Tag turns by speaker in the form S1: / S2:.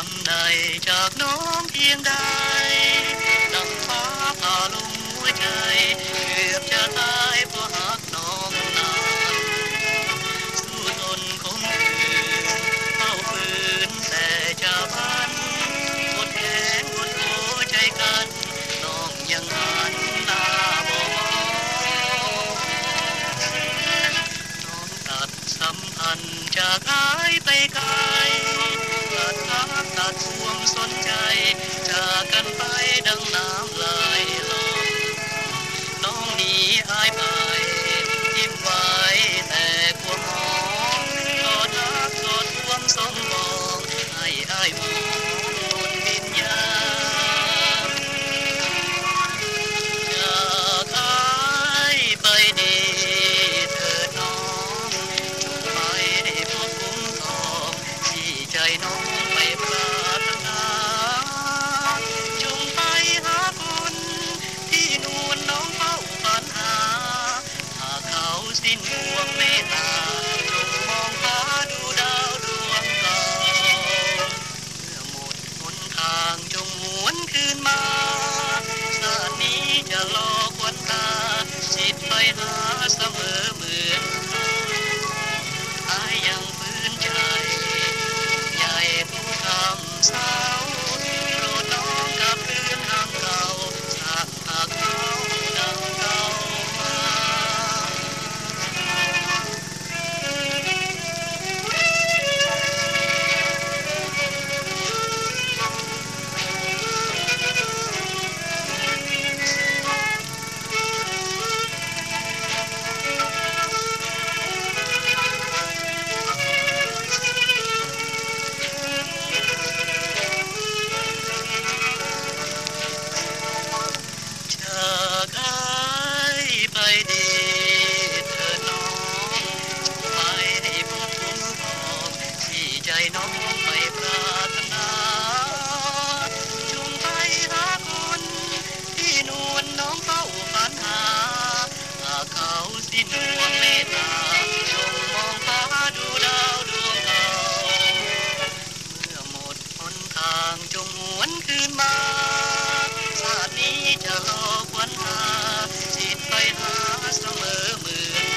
S1: ำใดจากน้องเพียงใดดังฟ้าผ่าลงหัวใจเกือบจะตายเพราะหักน้องนานสู้ทนคมคืนเฝ้าฝืนแต่จะพันหมดแขนหมดหัวใจกันน้องยังหันหน้าบ่มองน้องตัดสัมพันธ์จากอายไปไกลตัดรักตัดห่วงสนใจจากกันไปดังน้ำไหลลงน้องหนีอายไปยิ้มไว้แต่ความหอมกอดรักกอดห่วงสมบองให้อายมองบนวิญญาณจากอายไปดีเถิดน้องจงไปได้พบคุ้มครองที่ใจน้องไปปรารถนาจงไปหาคนที่นวลน้องเฝ้าฝันหาหากเขาสิ้นห่วงเมตตาจงมองฟ้าดูดาวดวงเก่าเมื่อหมดหนทางจงหวนคืนมาชาตินี้จะรอควันตาจิตไปหาเสมอเหมือนอายยังฝืนใจใหญ่ผู้คำสาวโปรดน้องกับเรื่องทางเก่าจากหากเขาดังเก่ามา จากอายไปดีเถิดน้องจงไปให้พบคุ้มครองที่ใจน้องไปปรารถนาจงไปหาคนที่นวลน้องเฝ้าฝันหาหากเขาสิ้นห่วงเมตตาจงมองฟ้าดูดาวดวงเก่าเมื่อหมดหนทางจงหวนคืนมาชาตินี้จะรอควันตาจิตไปหาเสมอเหมือน